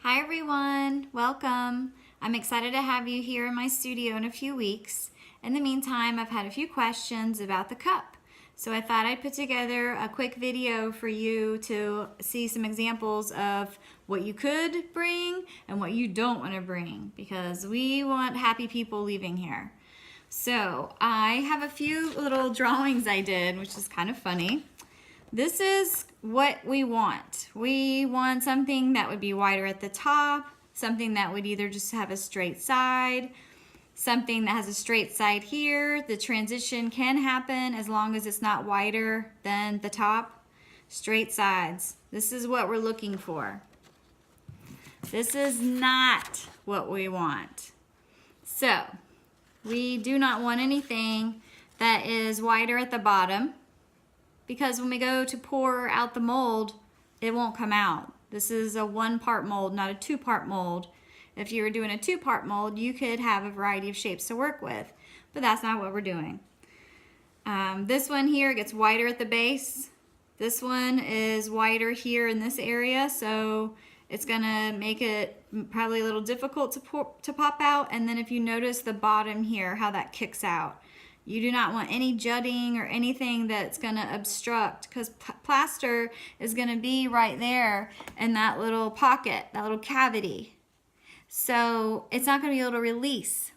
Hi everyone, welcome. I'm excited to have you here in my studio in a few weeks. In the meantime, I've had a few questions about the cup. So I thought I'd put together a quick video for you to see some examples of what you could bring and what you don't want to bring, because we want happy people leaving here. So I have a few little drawings I did, which is kind of funny. This is what we want. We want something that would be wider at the top, something that would either just have a straight side, something that has a straight side here. The transition can happen as long as it's not wider than the top. Straight sides. This is what we're looking for. This is not what we want. So, we do not want anything that is wider at the bottom, because when we go to pour out the mold, it won't come out. This is a one-part mold, not a two-part mold. If you were doing a two-part mold, you could have a variety of shapes to work with, but that's not what we're doing. This one here gets wider at the base. This one is wider here in this area, so it's gonna make it probably a little difficult to pop out. And then if you notice the bottom here, how that kicks out. You do not want any jutting or anything that's gonna obstruct, because plaster is gonna be right there in that little pocket, that little cavity. So it's not gonna be able to release.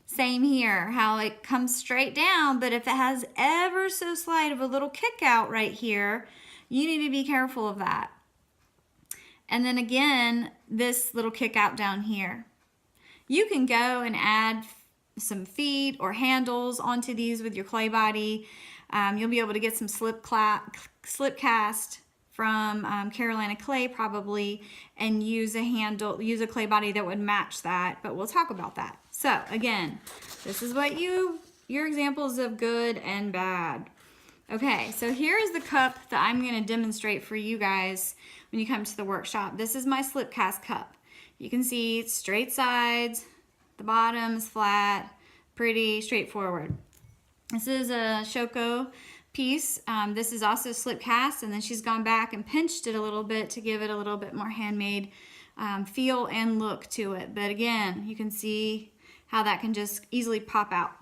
Same here, how it comes straight down, but if it has ever so slight of a little kick out right here, you need to be careful of that. And then again, this little kick out down here. You can go and add some feet or handles onto these with your clay body. You'll be able to get some slip cast from Carolina Clay probably, and use a clay body that would match that, but we'll talk about that. So again, this is what your examples of good and bad. Okay, so here is the cup that I'm going to demonstrate for you guys when you come to the workshop. This is my slip cast cup. You can see straight sides, the bottom is flat, pretty straightforward. This is a Shoko piece. This is also slip cast, and then she's gone back and pinched it a little bit to give it a little bit more handmade feel and look to it. But again, you can see how that can just easily pop out.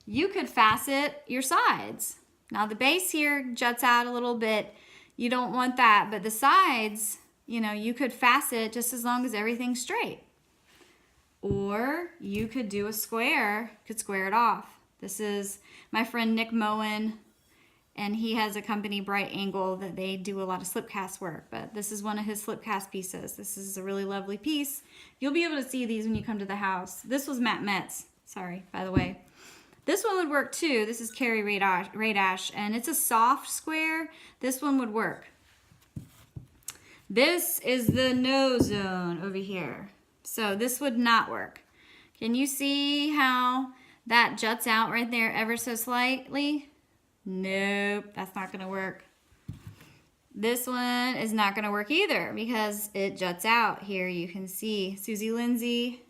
You could facet your sides. Now the base here juts out a little bit. You don't want that, but the sides, you could facet just as long as everything's straight. Or you could do a square, could square it off. This is my friend Nick Moen, and he has a company, Bright Angle, that they do a lot of slip cast work, but this is one of his slip cast pieces. This is a really lovely piece. You'll be able to see these when you come to the house. This was Matt Metz, sorry, by the way. This one would work too. This is Carrie Radash, and it's a soft square. This one would work. This is the no zone over here. So this would not work. Can you see how that juts out right there ever so slightly? Nope, that's not gonna work. This one is not gonna work either because it juts out here. You can see Susie Lindsay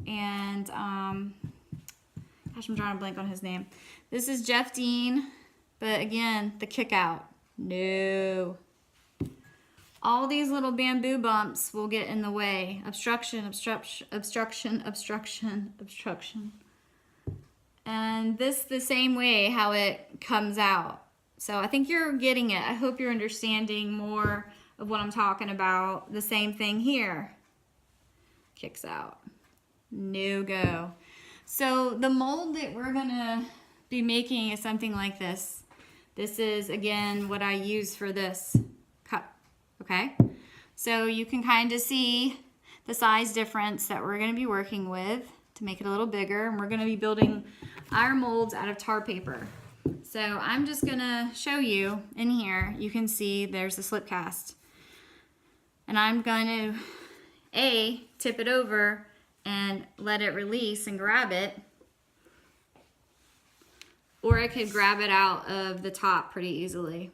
and, gosh, I'm drawing a blank on his name. This is Jeff Dean, but again, the kick out, no. All these little bamboo bumps will get in the way. Obstruction, obstruction, obstruction, obstruction, obstruction. And this the same way how it comes out. So I think you're getting it. I hope you're understanding more of what I'm talking about. The same thing here. Kicks out. No go. So the mold that we're gonna be making is something like this. This is, again, what I use for this cup. Okay, so you can kind of see the size difference that we're going to be working with to make it a little bigger, and we're going to be building our molds out of tar paper. So I'm just going to show you in here. You can see there's the slip cast, and I'm going to tip it over and let it release and grab it, or I could grab it out of the top pretty easily.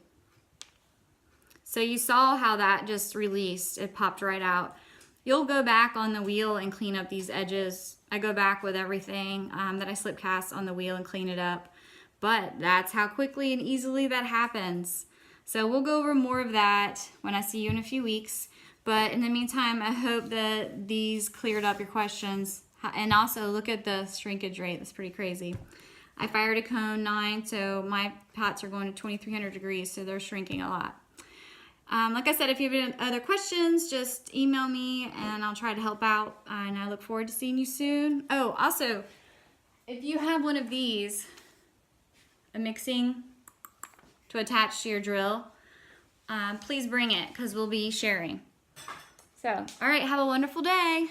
So you saw how that just released. It popped right out. You'll go back on the wheel and clean up these edges. I go back with everything that I slip cast on the wheel and clean it up. But that's how quickly and easily that happens. So we'll go over more of that when I see you in a few weeks. But in the meantime, I hope that these cleared up your questions. And also look at the shrinkage rate. That's pretty crazy. I fired a cone 9, so my pots are going to 2300 degrees, so they're shrinking a lot. Like I said, if you have other questions, just email me and I'll try to help out. And I look forward to seeing you soon. Oh, also, if you have one of these, a mixing to attach to your drill, please bring it because we'll be sharing. So, all right, have a wonderful day.